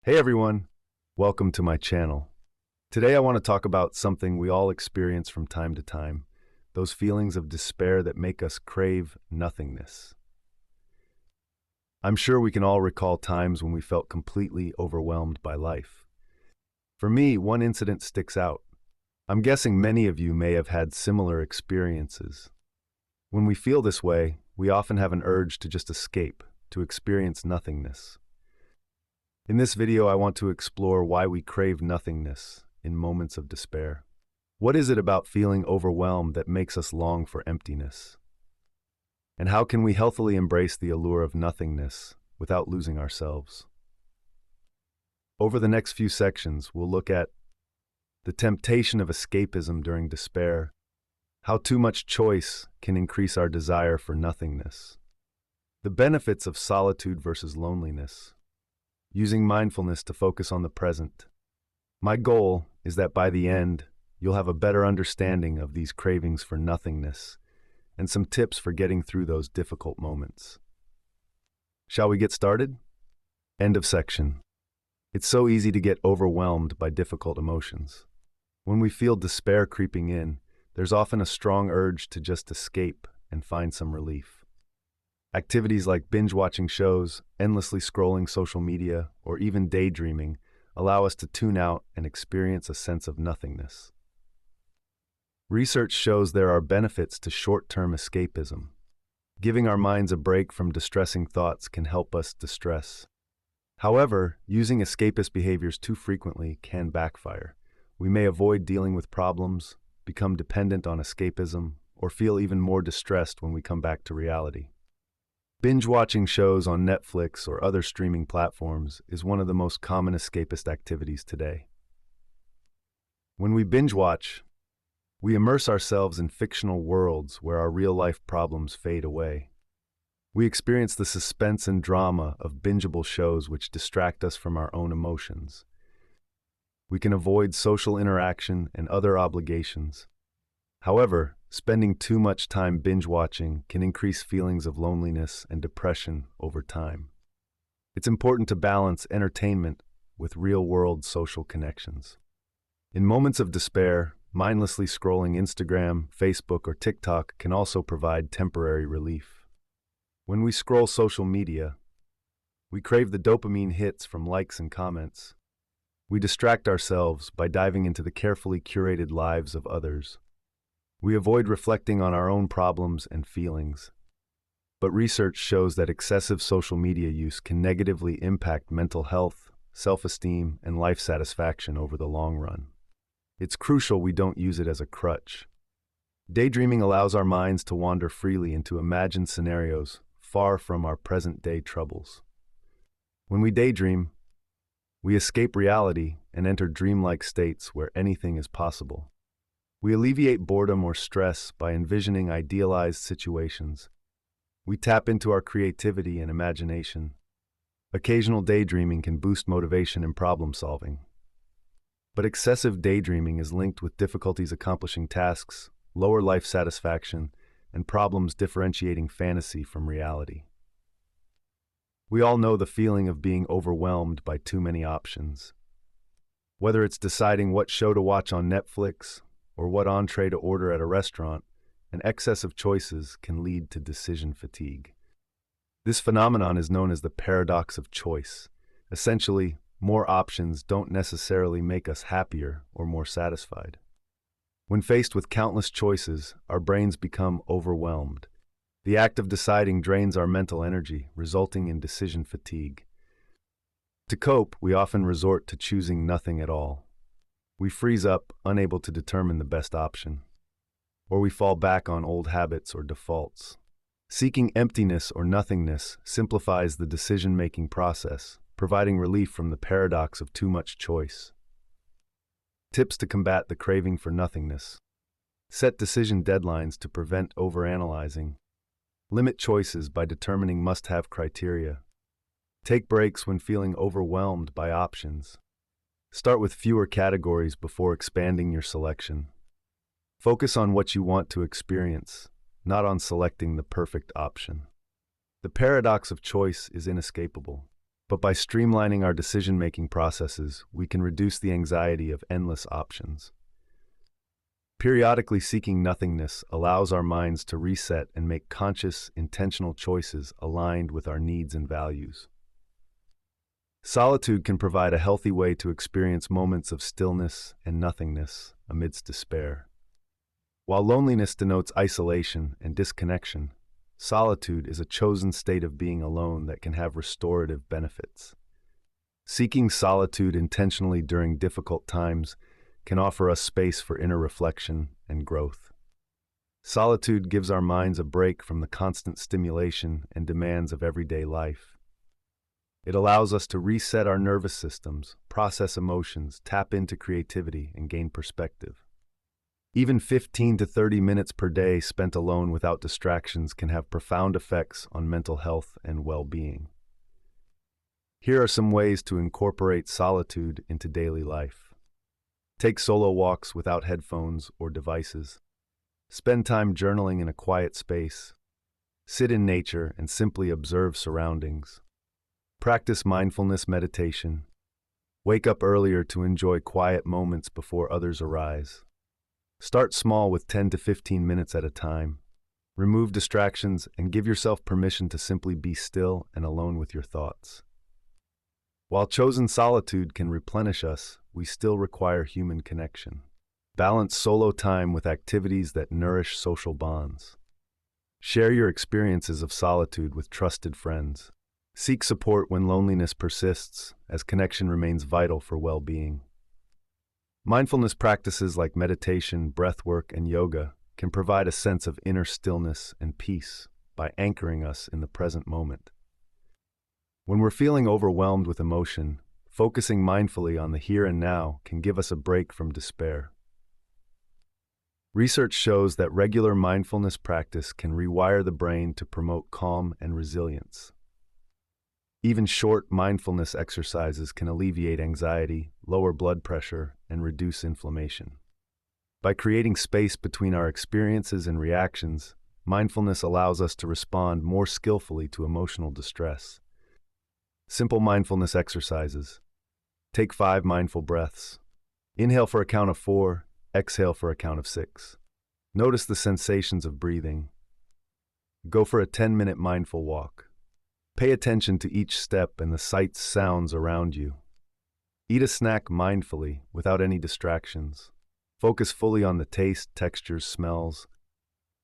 Hey everyone, welcome to my channel. Today I want to talk about something we all experience from time to time, those feelings of despair that make us crave nothingness. I'm sure we can all recall times when we felt completely overwhelmed by life. For me, one incident sticks out. I'm guessing many of you may have had similar experiences. When we feel this way, we often have an urge to just escape, to experience nothingness. In this video, I want to explore why we crave nothingness in moments of despair. What is it about feeling overwhelmed that makes us long for emptiness? And how can we healthily embrace the allure of nothingness without losing ourselves? Over the next few sections, we'll look at the temptation of escapism during despair, how too much choice can increase our desire for nothingness, the benefits of solitude versus loneliness, using mindfulness to focus on the present. My goal is that by the end, you'll have a better understanding of these cravings for nothingness and some tips for getting through those difficult moments. Shall we get started? End of section. It's so easy to get overwhelmed by difficult emotions. When we feel despair creeping in, there's often a strong urge to just escape and find some relief. Activities like binge-watching shows, endlessly scrolling social media, or even daydreaming allow us to tune out and experience a sense of nothingness. Research shows there are benefits to short-term escapism. Giving our minds a break from distressing thoughts can help us distress. However, using escapist behaviors too frequently can backfire. We may avoid dealing with problems, become dependent on escapism, or feel even more distressed when we come back to reality. Binge-watching shows on Netflix or other streaming platforms is one of the most common escapist activities today. When we binge-watch, we immerse ourselves in fictional worlds where our real-life problems fade away. We experience the suspense and drama of bingeable shows which distract us from our own emotions. We can avoid social interaction and other obligations. However, spending too much time binge-watching can increase feelings of loneliness and depression over time. It's important to balance entertainment with real-world social connections. In moments of despair, mindlessly scrolling Instagram, Facebook, or TikTok can also provide temporary relief. When we scroll social media, we crave the dopamine hits from likes and comments. We distract ourselves by diving into the carefully curated lives of others. We avoid reflecting on our own problems and feelings. But research shows that excessive social media use can negatively impact mental health, self-esteem, and life satisfaction over the long run. It's crucial we don't use it as a crutch. Daydreaming allows our minds to wander freely into imagined scenarios far from our present-day troubles. When we daydream, we escape reality and enter dreamlike states where anything is possible. We alleviate boredom or stress by envisioning idealized situations. We tap into our creativity and imagination. Occasional daydreaming can boost motivation and problem solving. But excessive daydreaming is linked with difficulties accomplishing tasks, lower life satisfaction, and problems differentiating fantasy from reality. We all know the feeling of being overwhelmed by too many options. Whether it's deciding what show to watch on Netflix, or what entree to order at a restaurant, an excess of choices can lead to decision fatigue. This phenomenon is known as the paradox of choice. Essentially, more options don't necessarily make us happier or more satisfied. When faced with countless choices, our brains become overwhelmed. The act of deciding drains our mental energy, resulting in decision fatigue. To cope, we often resort to choosing nothing at all. We freeze up, unable to determine the best option. Or we fall back on old habits or defaults. Seeking emptiness or nothingness simplifies the decision-making process, providing relief from the paradox of too much choice. Tips to combat the craving for nothingness. Set decision deadlines to prevent overanalyzing. Limit choices by determining must-have criteria. Take breaks when feeling overwhelmed by options. Start with fewer categories before expanding your selection. Focus on what you want to experience, not on selecting the perfect option. The paradox of choice is inescapable. But by streamlining our decision-making processes, we can reduce the anxiety of endless options. Periodically seeking nothingness allows our minds to reset and make conscious, intentional choices aligned with our needs and values. Solitude can provide a healthy way to experience moments of stillness and nothingness amidst despair. While loneliness denotes isolation and disconnection, solitude is a chosen state of being alone that can have restorative benefits. Seeking solitude intentionally during difficult times can offer us space for inner reflection and growth. Solitude gives our minds a break from the constant stimulation and demands of everyday life. It allows us to reset our nervous systems, process emotions, tap into creativity, and gain perspective. Even 15 to 30 minutes per day spent alone without distractions can have profound effects on mental health and well-being. Here are some ways to incorporate solitude into daily life. Take solo walks without headphones or devices. Spend time journaling in a quiet space. Sit in nature and simply observe surroundings. Practice mindfulness meditation. Wake up earlier to enjoy quiet moments before others arise. Start small with 10 to 15 minutes at a time. Remove distractions and give yourself permission to simply be still and alone with your thoughts. While chosen solitude can replenish us, we still require human connection. Balance solo time with activities that nourish social bonds. Share your experiences of solitude with trusted friends. Seek support when loneliness persists, as connection remains vital for well-being. Mindfulness practices like meditation, breathwork, and yoga can provide a sense of inner stillness and peace by anchoring us in the present moment. When we're feeling overwhelmed with emotion, focusing mindfully on the here and now can give us a break from despair. Research shows that regular mindfulness practice can rewire the brain to promote calm and resilience. Even short mindfulness exercises can alleviate anxiety, lower blood pressure, and reduce inflammation. By creating space between our experiences and reactions, mindfulness allows us to respond more skillfully to emotional distress. Simple mindfulness exercises. Take 5 mindful breaths. Inhale for a count of 4, exhale for a count of 6. Notice the sensations of breathing. Go for a 10-minute mindful walk. Pay attention to each step and the sights, sounds around you. Eat a snack mindfully, without any distractions. Focus fully on the taste, textures, smells.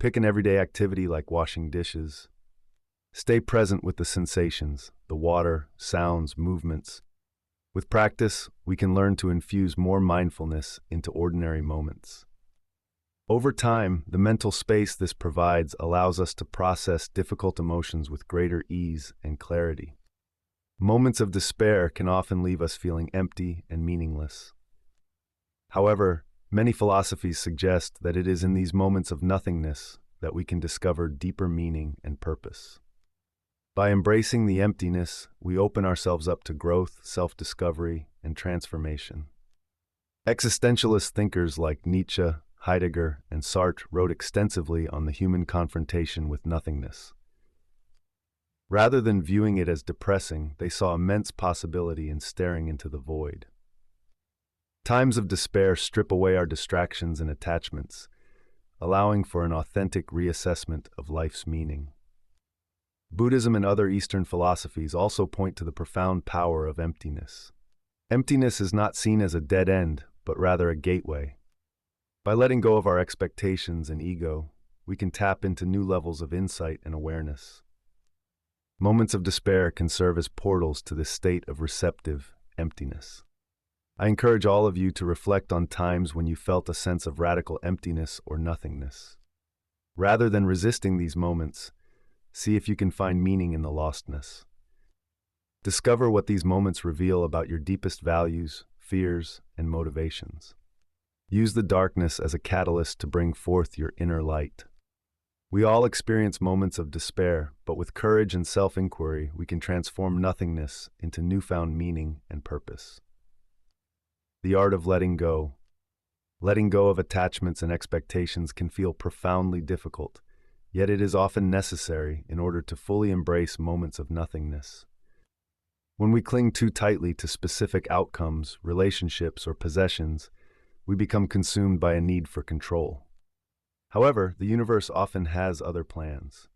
Pick an everyday activity like washing dishes. Stay present with the sensations, the water, sounds, movements. With practice, we can learn to infuse more mindfulness into ordinary moments. Over time, the mental space this provides allows us to process difficult emotions with greater ease and clarity. Moments of despair can often leave us feeling empty and meaningless. However, many philosophies suggest that it is in these moments of nothingness that we can discover deeper meaning and purpose. By embracing the emptiness, we open ourselves up to growth, self-discovery, and transformation. Existentialist thinkers like Nietzsche, Heidegger, and Sartre wrote extensively on the human confrontation with nothingness. Rather than viewing it as depressing, they saw immense possibility in staring into the void. Times of despair strip away our distractions and attachments, allowing for an authentic reassessment of life's meaning. Buddhism and other Eastern philosophies also point to the profound power of emptiness. Emptiness is not seen as a dead end, but rather a gateway. By letting go of our expectations and ego, we can tap into new levels of insight and awareness. Moments of despair can serve as portals to this state of receptive emptiness. I encourage all of you to reflect on times when you felt a sense of radical emptiness or nothingness. Rather than resisting these moments, see if you can find meaning in the lostness. Discover what these moments reveal about your deepest values, fears, and motivations. Use the darkness as a catalyst to bring forth your inner light. We all experience moments of despair, but with courage and self-inquiry, we can transform nothingness into newfound meaning and purpose. The art of letting go. Letting go of attachments and expectations can feel profoundly difficult, yet it is often necessary in order to fully embrace moments of nothingness. When we cling too tightly to specific outcomes, relationships, or possessions, we become consumed by a need for control. However, the universe often has other plans.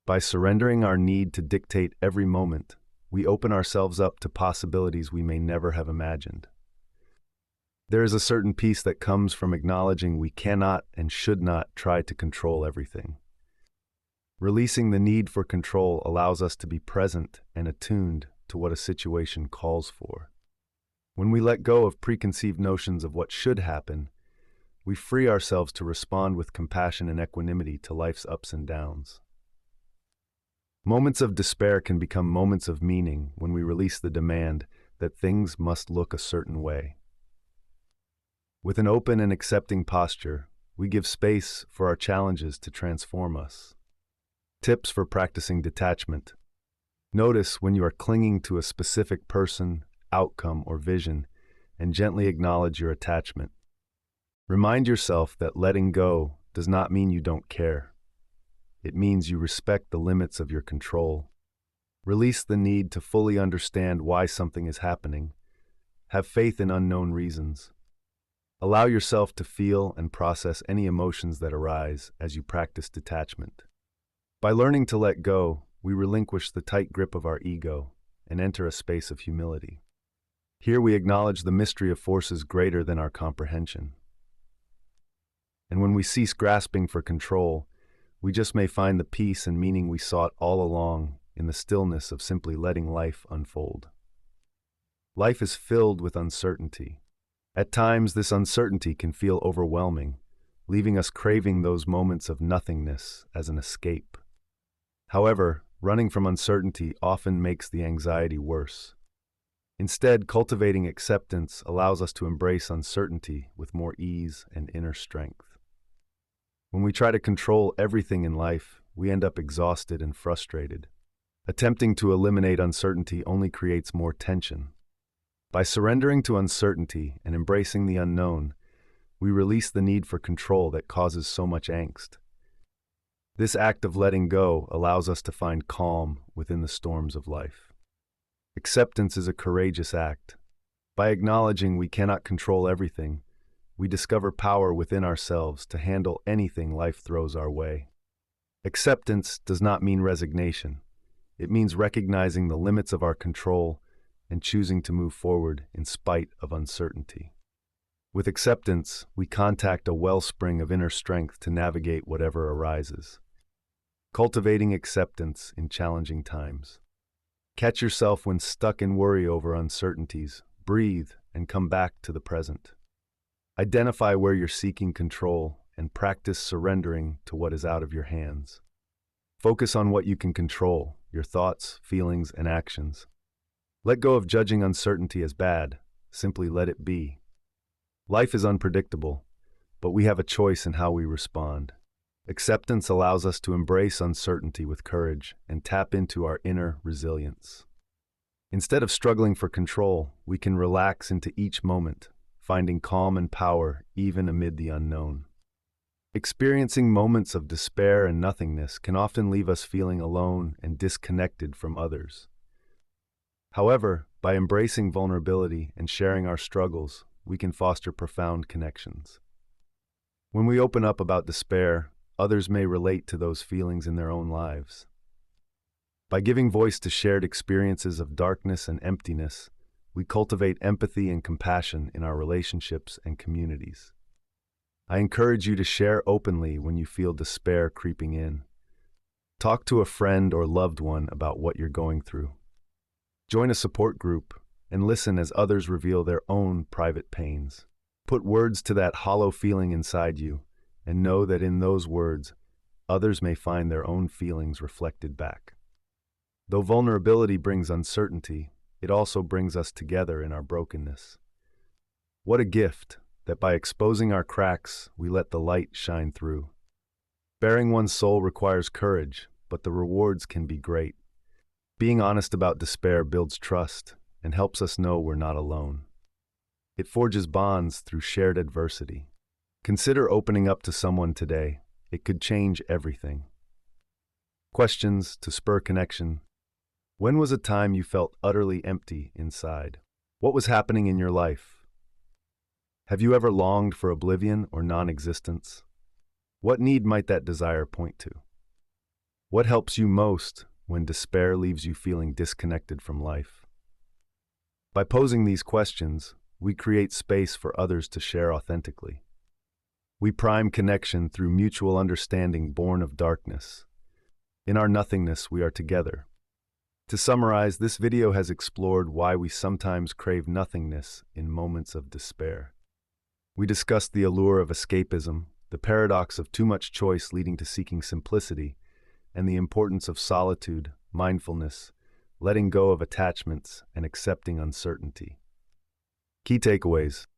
By surrendering our need to dictate every moment, we open ourselves up to possibilities we may never have imagined. There is a certain peace that comes from acknowledging we cannot and should not try to control everything. Releasing the need for control allows us to be present and attuned to what a situation calls for. When we let go of preconceived notions of what should happen, we free ourselves to respond with compassion and equanimity to life's ups and downs. Moments of despair can become moments of meaning when we release the demand that things must look a certain way. With an open and accepting posture, we give space for our challenges to transform us. Tips for practicing detachment. Notice when you are clinging to a specific person, outcome, or vision, and gently acknowledge your attachment. Remind yourself that letting go does not mean you don't care. It means you respect the limits of your control. Release the need to fully understand why something is happening. Have faith in unknown reasons. Allow yourself to feel and process any emotions that arise as you practice detachment. By learning to let go, we relinquish the tight grip of our ego and enter a space of humility. Here we acknowledge the mystery of forces greater than our comprehension. And when we cease grasping for control, we just may find the peace and meaning we sought all along in the stillness of simply letting life unfold. Life is filled with uncertainty. At times, this uncertainty can feel overwhelming, leaving us craving those moments of nothingness as an escape. However, running from uncertainty often makes the anxiety worse. Instead, cultivating acceptance allows us to embrace uncertainty with more ease and inner strength. When we try to control everything in life, we end up exhausted and frustrated. Attempting to eliminate uncertainty only creates more tension. By surrendering to uncertainty and embracing the unknown, we release the need for control that causes so much angst. This act of letting go allows us to find calm within the storms of life. Acceptance is a courageous act. By acknowledging we cannot control everything, we discover power within ourselves to handle anything life throws our way. Acceptance does not mean resignation. It means recognizing the limits of our control and choosing to move forward in spite of uncertainty. With acceptance, we contact a wellspring of inner strength to navigate whatever arises. Cultivating acceptance in challenging times. Catch yourself when stuck in worry over uncertainties. Breathe and come back to the present. Identify where you're seeking control and practice surrendering to what is out of your hands. Focus on what you can control, your thoughts, feelings, and actions. Let go of judging uncertainty as bad. Simply let it be. Life is unpredictable, but we have a choice in how we respond. Acceptance allows us to embrace uncertainty with courage and tap into our inner resilience. Instead of struggling for control, we can relax into each moment, finding calm and power even amid the unknown. Experiencing moments of despair and nothingness can often leave us feeling alone and disconnected from others. However, by embracing vulnerability and sharing our struggles, we can foster profound connections. When we open up about despair, others may relate to those feelings in their own lives. By giving voice to shared experiences of darkness and emptiness, we cultivate empathy and compassion in our relationships and communities. I encourage you to share openly when you feel despair creeping in. Talk to a friend or loved one about what you're going through. Join a support group and listen as others reveal their own private pains. Put words to that hollow feeling inside you and know that in those words, others may find their own feelings reflected back. Though vulnerability brings uncertainty, it also brings us together in our brokenness. What a gift that by exposing our cracks, we let the light shine through. Bearing one's soul requires courage, but the rewards can be great. Being honest about despair builds trust and helps us know we're not alone. It forges bonds through shared adversity. Consider opening up to someone today. It could change everything. Questions to spur connection. When was a time you felt utterly empty inside? What was happening in your life? Have you ever longed for oblivion or non-existence? What need might that desire point to? What helps you most when despair leaves you feeling disconnected from life? By posing these questions, we create space for others to share authentically. We prime connection through mutual understanding born of darkness. In our nothingness, we are together. To summarize, this video has explored why we sometimes crave nothingness in moments of despair. We discussed the allure of escapism, the paradox of too much choice leading to seeking simplicity, and the importance of solitude, mindfulness, letting go of attachments, and accepting uncertainty. Key takeaways.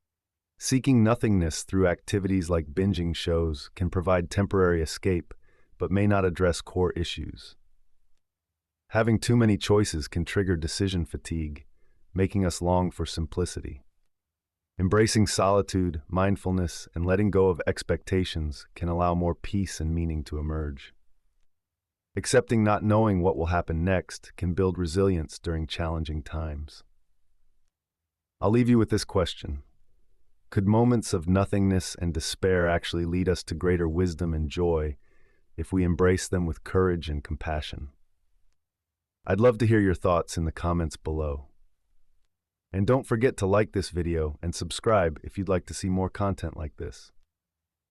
Seeking nothingness through activities like binging shows can provide temporary escape, but may not address core issues. Having too many choices can trigger decision fatigue, making us long for simplicity. Embracing solitude, mindfulness, and letting go of expectations can allow more peace and meaning to emerge. Accepting not knowing what will happen next can build resilience during challenging times. I'll leave you with this question. Could moments of nothingness and despair actually lead us to greater wisdom and joy if we embrace them with courage and compassion? I'd love to hear your thoughts in the comments below. And don't forget to like this video and subscribe if you'd like to see more content like this.